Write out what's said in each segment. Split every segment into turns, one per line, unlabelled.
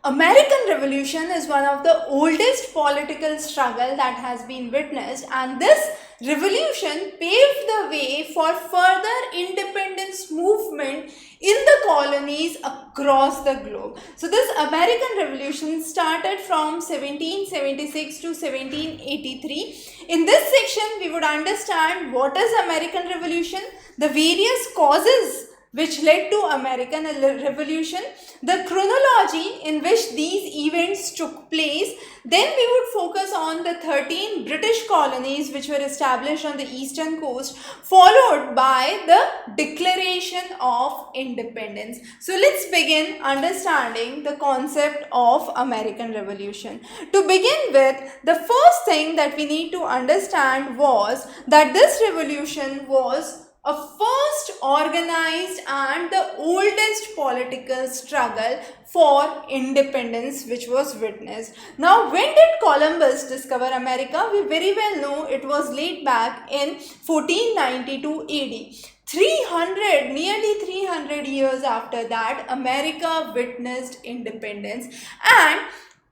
American Revolution is one of the oldest political struggle that has been witnessed, and this revolution paved the way for further independence movement in the colonies across the globe. So this American Revolution started from 1776 to 1783. In this section, we would understand what is American Revolution, the various causes which led to American Revolution, the chronology in which these events took place. Then we would focus on the 13 British colonies which were established on the eastern coast, followed by the Declaration of Independence. So let's begin understanding the concept of American Revolution. To begin with, the first thing that we need to understand was that this revolution was a first organized and the oldest political struggle for independence which was witnessed. Now, when did Columbus discover America? We very well know it was laid back in 1492 AD. Nearly 300 years after that, America witnessed independence, and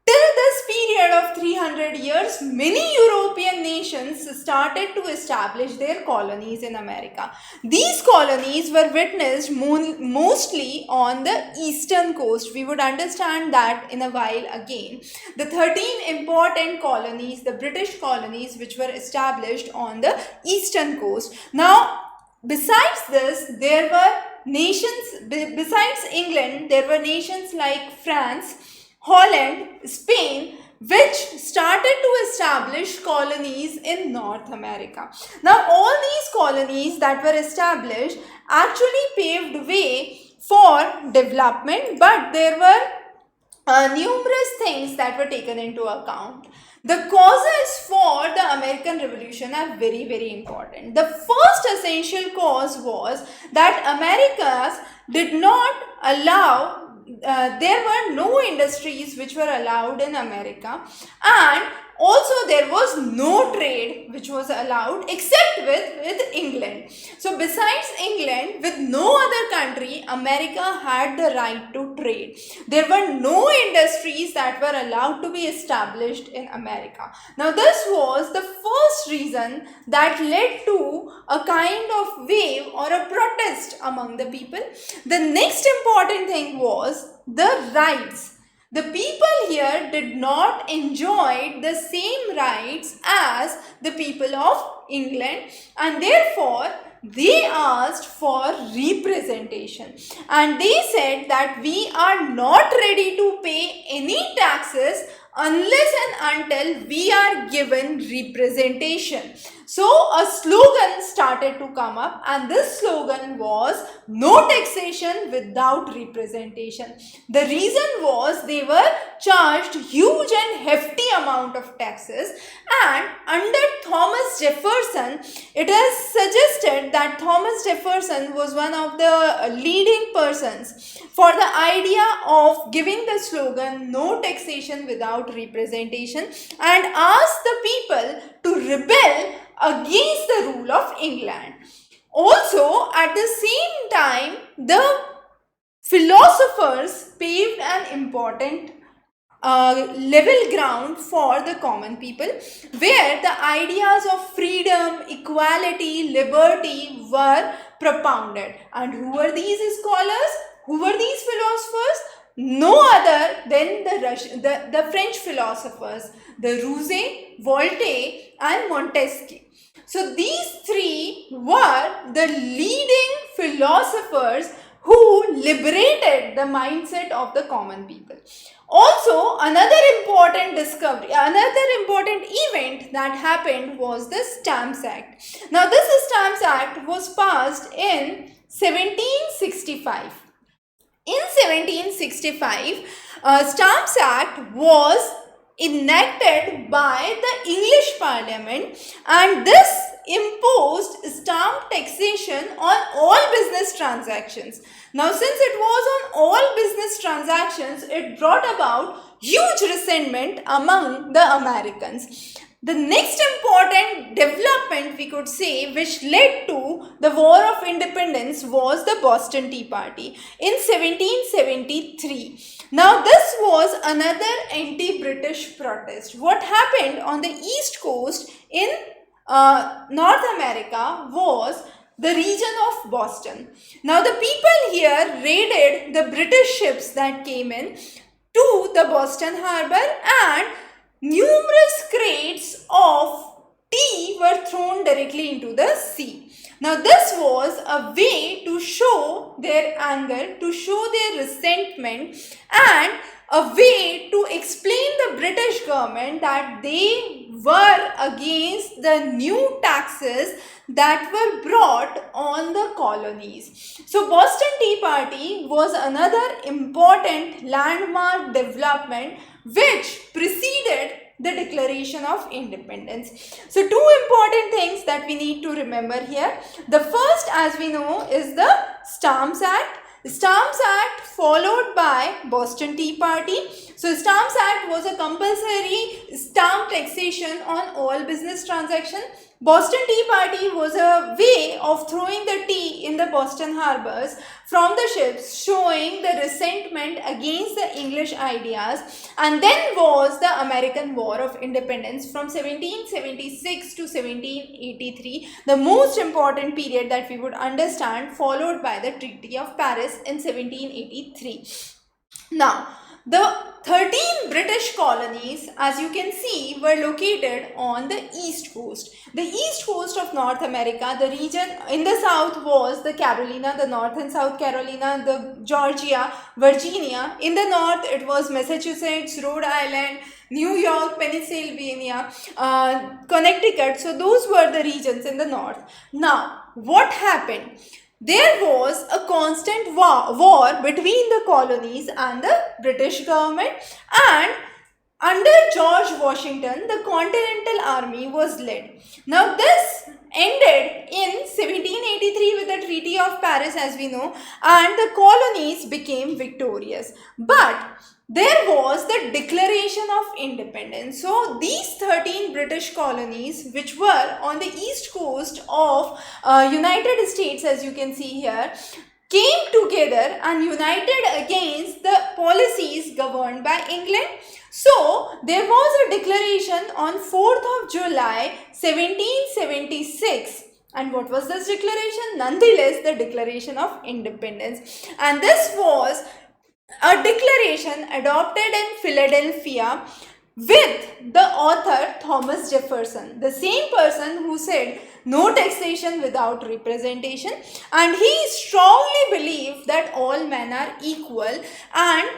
till this period of 300 years, many European nations started to establish their colonies in America. These colonies were witnessed mostly on the eastern coast. We would understand that in a while again. The 13 important colonies, the British colonies, which were established on the eastern coast. Now, besides this, there were nations, besides England, there were nations like France, Holland, Spain, which started to establish colonies in North America. Now, all these colonies that were established actually paved way for development, but there were numerous things that were taken into account. The causes for the American Revolution are very, very important. The first essential cause was that Americans did not allow there were no industries which were allowed in America, and also there was no trade which was allowed except with England. So besides England, with no other country, America had the right to trade. There were no industries that were allowed to be established in America. Now this was the first reason that led to a kind of wave or a protest among the people. The next important thing was the rights. The people here did not enjoy the same rights as the people of England, and therefore they asked for representation, and they said that we are not ready to pay any taxes unless and until we are given representation. So a slogan started to come up, and this slogan was no taxation without representation. The reason was they were charged huge and hefty amount of taxes, and under Thomas Jefferson, it is suggested that Thomas Jefferson was one of the leading persons for the idea of giving the slogan no taxation without representation, and asked the people to rebel against the rule of England. Also, at the same time, the philosophers paved an important level ground for the common people, where the ideas of freedom, equality, liberty were propounded. And who were these scholars? Who were these philosophers? No other than the French philosophers, the Rousseau, Voltaire and Montesquieu. So these three were the leading philosophers who liberated the mindset of the common people. Also, another important discovery, another important event that happened was the Stamps Act. Now, this Stamps Act was passed in 1765. In 1765, Stamps Act was enacted by the English Parliament, and this imposed stamp taxation on all business transactions. Now, since it was on all business transactions, it brought about huge resentment among the Americans. The next important development we could say which led to the War of Independence was the Boston Tea Party in 1773. Now this was another anti-British protest. What happened on the East Coast in North America was the region of Boston. Now the people here raided the British ships that came in to the Boston harbor, and numerous crates of tea were thrown directly into the sea. Now this was a way to show their anger, to show their resentment, and a way to explain the British government that they were against the new taxes that were brought on the colonies. So Boston Tea Party was another important landmark development which preceded the Declaration of Independence. So two important things that we need to remember here. The first, as we know, is the Stamps Act. Stamps Act followed by Boston Tea Party. So Stamps Act was a compulsory stamp taxation on all business transactions. Boston Tea Party was a way of throwing the tea in the Boston harbors from the ships, showing the resentment against the English ideas. And then was the American War of Independence from 1776 to 1783, the most important period that we would understand, followed by the Treaty of Paris in 1783. Now, the 13 British colonies, as you can see, were located on the east coast. The east coast of North America, the region in the south was the Carolina, the North and South Carolina, the Georgia, Virginia. In the north, it was Massachusetts, Rhode Island, New York, Pennsylvania, Connecticut. So those were the regions in the north. Now, what happened? There was a constant war between the colonies and the British government, and under George Washington, the Continental Army was led. Now this ended in 1783 with the Treaty of Paris, as we know, and the colonies became victorious. But there was the Declaration of Independence. So these 13 British colonies, which were on the east coast of United States, as you can see here, came together and united against the policies governed by England. So there was a declaration on 4th of July 1776. And what was this declaration? Nonetheless, the Declaration of Independence. And this was a declaration adopted in Philadelphia with the author Thomas Jefferson, the same person who said no taxation without representation, and he strongly believed that all men are equal and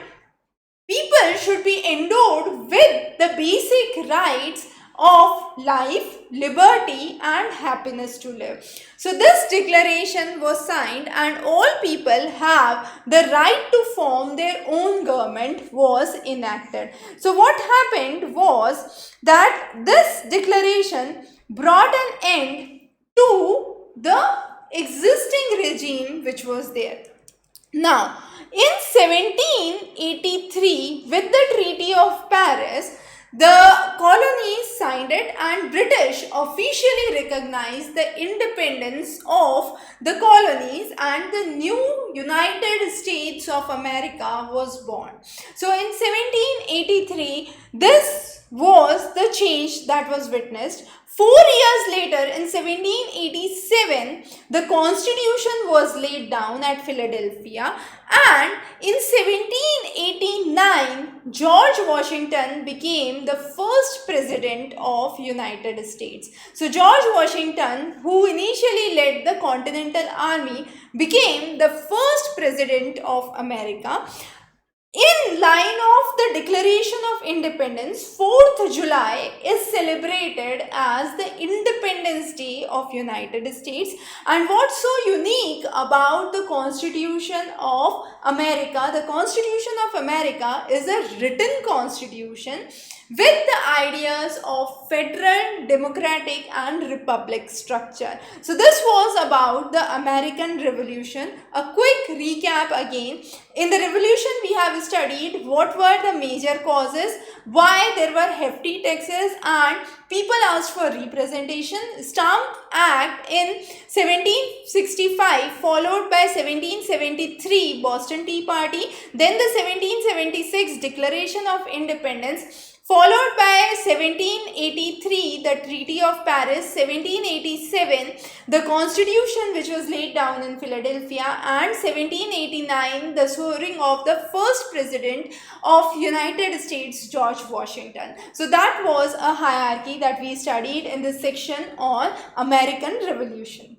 people should be endowed with the basic rights of life, liberty and happiness to live. So this declaration was signed, and all people have the right to form their own government was enacted. So what happened was that this declaration brought an end to the existing regime which was there. Now, in 1783, with the Treaty of Paris, the colonies signed it, and British officially recognized the independence of the colonies, and the new United States of America was born. So in 1783, this was the change that was witnessed. 4 years later, in 1787, the Constitution was laid down at Philadelphia, and in 1789, George Washington became the first president of United States. So George Washington, who initially led the Continental Army, became the first president of America. In line of the Declaration of Independence, 4th July is celebrated as the Independence Day of United States. And what's so unique about the Constitution of America? The Constitution of America is a written constitution with the ideas of federal, democratic and republic structure. So this was about the American Revolution. A quick recap again. In the revolution, we have studied what were the major causes, Why? There were hefty taxes and people asked for representation. Stamp Act in 1765 followed by 1773 Boston Tea Party, then the 1776 Declaration of Independence, followed by 1783 the Treaty of Paris, 1787 the Constitution which was laid down in Philadelphia, and 1789 the swearing of the first president of United States, George Washington. So that was a hierarchy that we studied in this section on American Revolution.